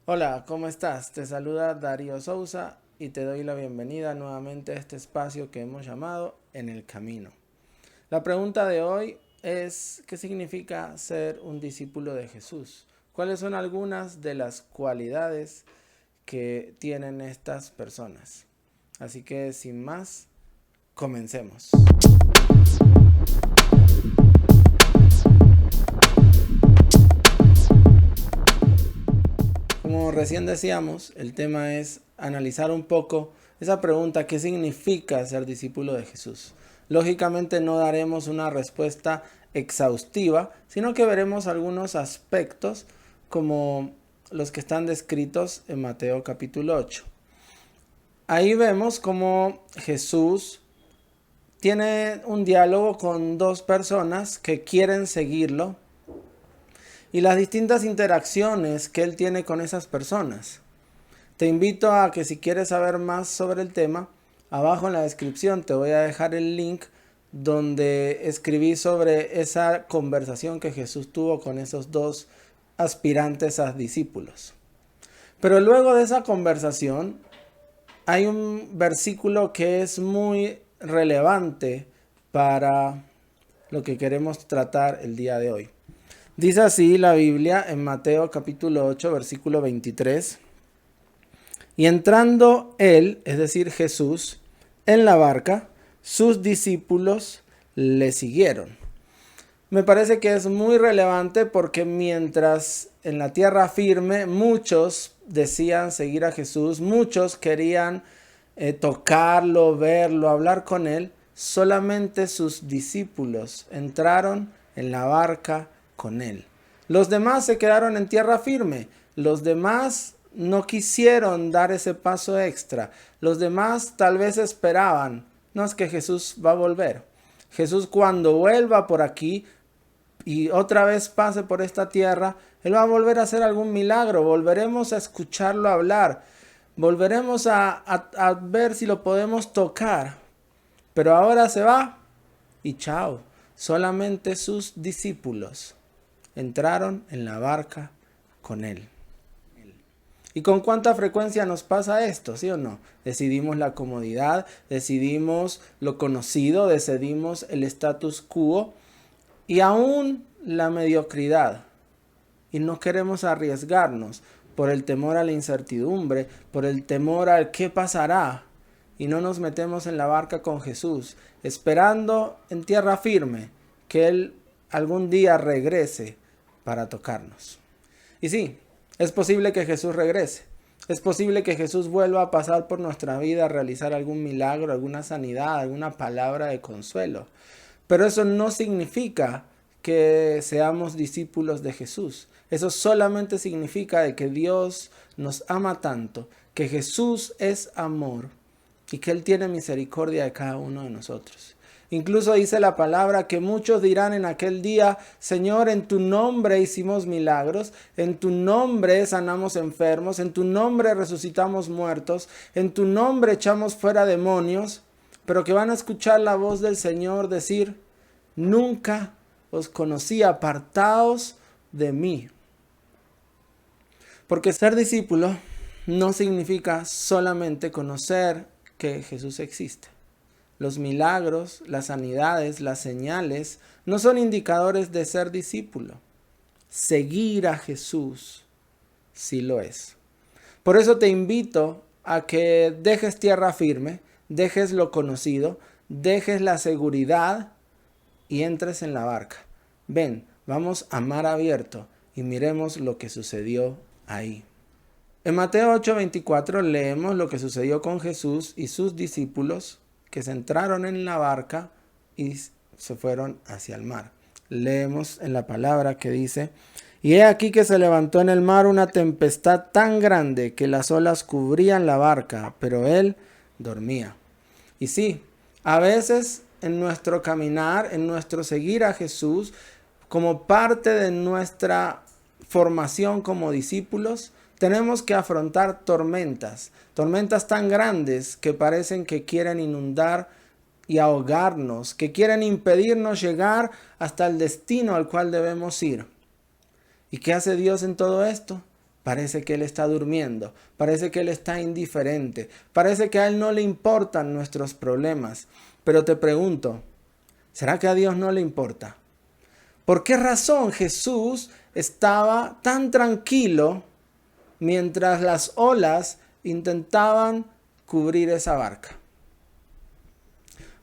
Hola, ¿cómo estás? Te saluda Darío Sousa y te doy la bienvenida nuevamente a este espacio que hemos llamado En el Camino. La pregunta de hoy es, ¿qué significa ser un discípulo de Jesús? ¿Cuáles son algunas de las cualidades que tienen estas personas? Así que sin más, comencemos. Como recién decíamos, el tema es analizar un poco esa pregunta: ¿qué significa ser discípulo de Jesús? Lógicamente no daremos una respuesta exhaustiva, sino que veremos algunos aspectos como los que están descritos en Mateo capítulo 8. Ahí vemos cómo Jesús tiene un diálogo con dos personas que quieren seguirlo y las distintas interacciones que él tiene con esas personas. Te invito a que si quieres saber más sobre el tema, abajo en la descripción te voy a dejar el link donde escribí sobre esa conversación que Jesús tuvo con esos dos aspirantes a discípulos. Pero luego de esa conversación hay un versículo que es muy relevante para lo que queremos tratar el día de hoy. Dice así la Biblia en Mateo capítulo 8, versículo 23. Y entrando él, es decir Jesús, en la barca, sus discípulos le siguieron. Me parece que es muy relevante porque mientras en la tierra firme muchos decían seguir a Jesús, muchos querían tocarlo, verlo, hablar con él, solamente sus discípulos entraron en la barca con él. Los demás se quedaron en tierra firme, los demás no quisieron dar ese paso extra, los demás tal vez esperaban, no es que Jesús va a volver. Jesús cuando vuelva por aquí y otra vez pase por esta tierra, Él va a volver a hacer algún milagro, volveremos a escucharlo hablar, volveremos a ver si lo podemos tocar, pero ahora se va y chao, solamente sus discípulos entraron en la barca con Él. ¿Y con cuánta frecuencia nos pasa esto, sí o no? Decidimos la comodidad, decidimos lo conocido, decidimos el status quo y aún la mediocridad. Y no queremos arriesgarnos por el temor a la incertidumbre, por el temor al qué pasará. Y no nos metemos en la barca con Jesús, esperando en tierra firme que Él algún día regrese para tocarnos. Y sí, es posible que Jesús regrese. Es posible que Jesús vuelva a pasar por nuestra vida, a realizar algún milagro, alguna sanidad, alguna palabra de consuelo. Pero eso no significa que seamos discípulos de Jesús. Eso solamente significa de que Dios nos ama tanto, que Jesús es amor y que Él tiene misericordia de cada uno de nosotros. Incluso dice la palabra que muchos dirán en aquel día: Señor, en tu nombre hicimos milagros, en tu nombre sanamos enfermos, en tu nombre resucitamos muertos, en tu nombre echamos fuera demonios, pero que van a escuchar la voz del Señor decir: nunca os conocí, apartaos de mí. Porque ser discípulo no significa solamente conocer que Jesús existe. Los milagros, las sanidades, las señales no son indicadores de ser discípulo. Seguir a Jesús sí lo es. Por eso te invito a que dejes tierra firme, dejes lo conocido, dejes la seguridad y entres en la barca. Ven, vamos a mar abierto y miremos lo que sucedió ahí. En Mateo 8:24 leemos lo que sucedió con Jesús y sus discípulos, que se entraron en la barca y se fueron hacia el mar. Leemos en la palabra que dice: y he aquí que se levantó en el mar una tempestad tan grande que las olas cubrían la barca, pero él dormía. Y sí, a veces en nuestro caminar, en nuestro seguir a Jesús, como parte de nuestra formación como discípulos, tenemos que afrontar tormentas, tormentas tan grandes que parecen que quieren inundar y ahogarnos, que quieren impedirnos llegar hasta el destino al cual debemos ir. ¿Y qué hace Dios en todo esto? Parece que Él está durmiendo, parece que Él está indiferente, parece que a Él no le importan nuestros problemas. Pero te pregunto, ¿será que a Dios no le importa? ¿Por qué razón Jesús estaba tan tranquilo mientras las olas intentaban cubrir esa barca?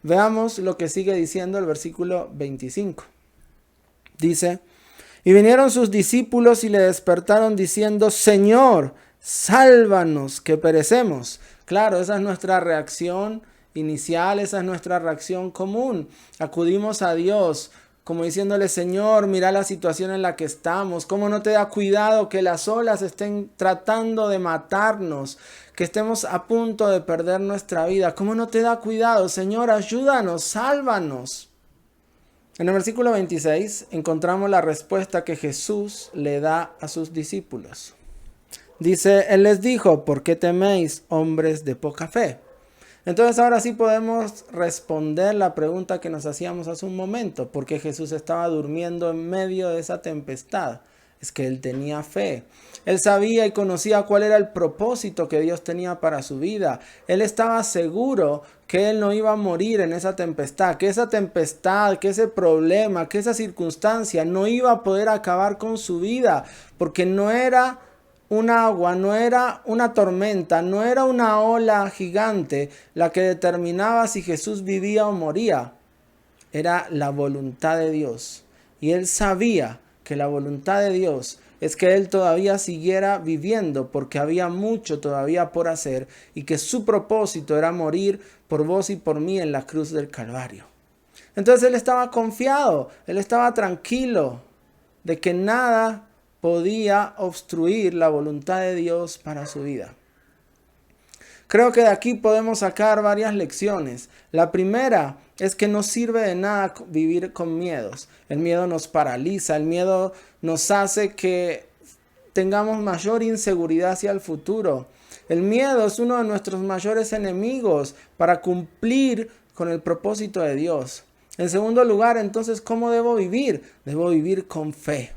Veamos lo que sigue diciendo el versículo 25. Dice: y vinieron sus discípulos y le despertaron diciendo: Señor, sálvanos, que perecemos. Claro, esa es nuestra reacción inicial, esa es nuestra reacción común. Acudimos a Dios como diciéndole: Señor, mira la situación en la que estamos. ¿Cómo no te da cuidado que las olas estén tratando de matarnos? Que estemos a punto de perder nuestra vida. ¿Cómo no te da cuidado? Señor, ayúdanos, sálvanos. En el versículo 26 encontramos la respuesta que Jesús le da a sus discípulos. Dice, Él les dijo: ¿por qué teméis, hombres de poca fe? Entonces ahora sí podemos responder la pregunta que nos hacíamos hace un momento. ¿Por qué Jesús estaba durmiendo en medio de esa tempestad? Es que Él tenía fe. Él sabía y conocía cuál era el propósito que Dios tenía para su vida. Él estaba seguro que Él no iba a morir en esa tempestad, que esa tempestad, que ese problema, que esa circunstancia no iba a poder acabar con su vida, porque no era un agua, no era una tormenta, no era una ola gigante la que determinaba si Jesús vivía o moría. Era la voluntad de Dios. Y Él sabía que la voluntad de Dios es que Él todavía siguiera viviendo, porque había mucho todavía por hacer, y que su propósito era morir por vos y por mí en la cruz del Calvario. Entonces Él estaba confiado, Él estaba tranquilo de que nada podía obstruir la voluntad de Dios para su vida. Creo que de aquí podemos sacar varias lecciones. La primera es que no sirve de nada vivir con miedos. El miedo nos paraliza, el miedo nos hace que tengamos mayor inseguridad hacia el futuro. El miedo es uno de nuestros mayores enemigos para cumplir con el propósito de Dios. En segundo lugar, entonces, ¿cómo debo vivir? Debo vivir con fe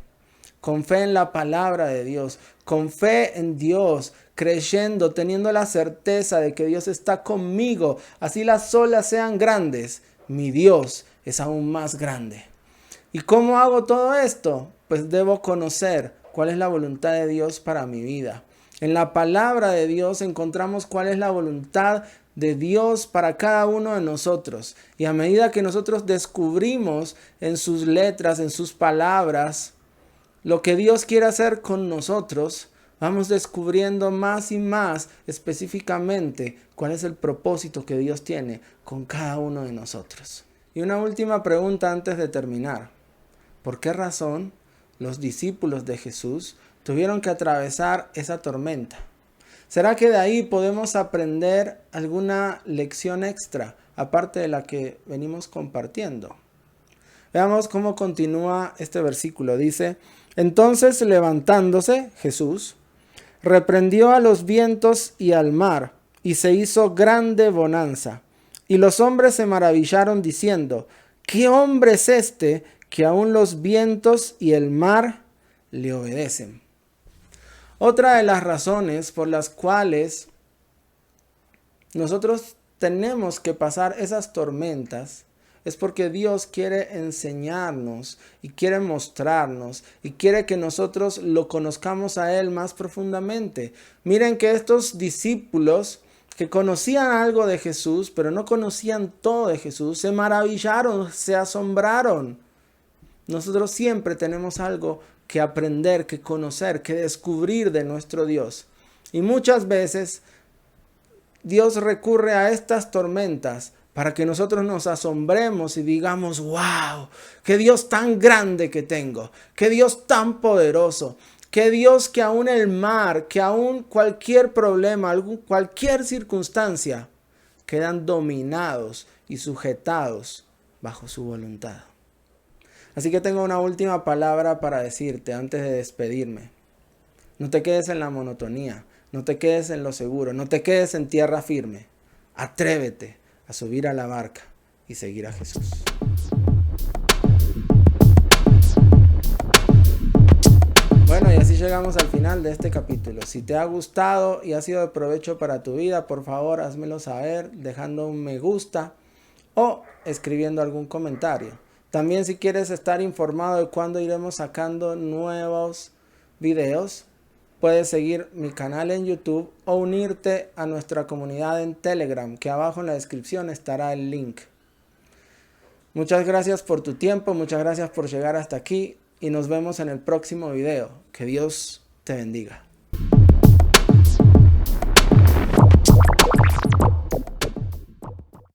en la palabra de Dios, con fe en Dios, creyendo, teniendo la certeza de que Dios está conmigo. Así las olas sean grandes, mi Dios es aún más grande. ¿Y cómo hago todo esto? Pues debo conocer cuál es la voluntad de Dios para mi vida. En la palabra de Dios encontramos cuál es la voluntad de Dios para cada uno de nosotros. Y a medida que nosotros descubrimos en sus letras, en sus palabras, lo que Dios quiere hacer con nosotros, vamos descubriendo más y más específicamente cuál es el propósito que Dios tiene con cada uno de nosotros. Y una última pregunta antes de terminar. ¿Por qué razón los discípulos de Jesús tuvieron que atravesar esa tormenta? ¿Será que de ahí podemos aprender alguna lección extra, aparte de la que venimos compartiendo? Veamos cómo continúa este versículo. Dice: entonces, levantándose Jesús, reprendió a los vientos y al mar, y se hizo grande bonanza. Y los hombres se maravillaron diciendo: ¿qué hombre es este que aún los vientos y el mar le obedecen? Otra de las razones por las cuales nosotros tenemos que pasar esas tormentas es porque Dios quiere enseñarnos y quiere mostrarnos y quiere que nosotros lo conozcamos a Él más profundamente. Miren que estos discípulos que conocían algo de Jesús, pero no conocían todo de Jesús, se maravillaron, se asombraron. Nosotros siempre tenemos algo que aprender, que conocer, que descubrir de nuestro Dios. Y muchas veces Dios recurre a estas tormentas para que nosotros nos asombremos y digamos: wow, qué Dios tan grande que tengo, qué Dios tan poderoso, qué Dios que aún el mar, que aún cualquier problema, cualquier circunstancia, quedan dominados y sujetados bajo su voluntad. Así que tengo una última palabra para decirte antes de despedirme. No te quedes en la monotonía, no te quedes en lo seguro, no te quedes en tierra firme. Atrévete a subir a la barca y seguir a Jesús. Bueno, y así llegamos al final de este capítulo. Si te ha gustado y ha sido de provecho para tu vida, por favor házmelo saber dejando un me gusta o escribiendo algún comentario. También si quieres estar informado de cuándo iremos sacando nuevos videos, puedes seguir mi canal en YouTube o unirte a nuestra comunidad en Telegram, que abajo en la descripción estará el link. Muchas gracias por tu tiempo, muchas gracias por llegar hasta aquí y nos vemos en el próximo video. Que Dios te bendiga.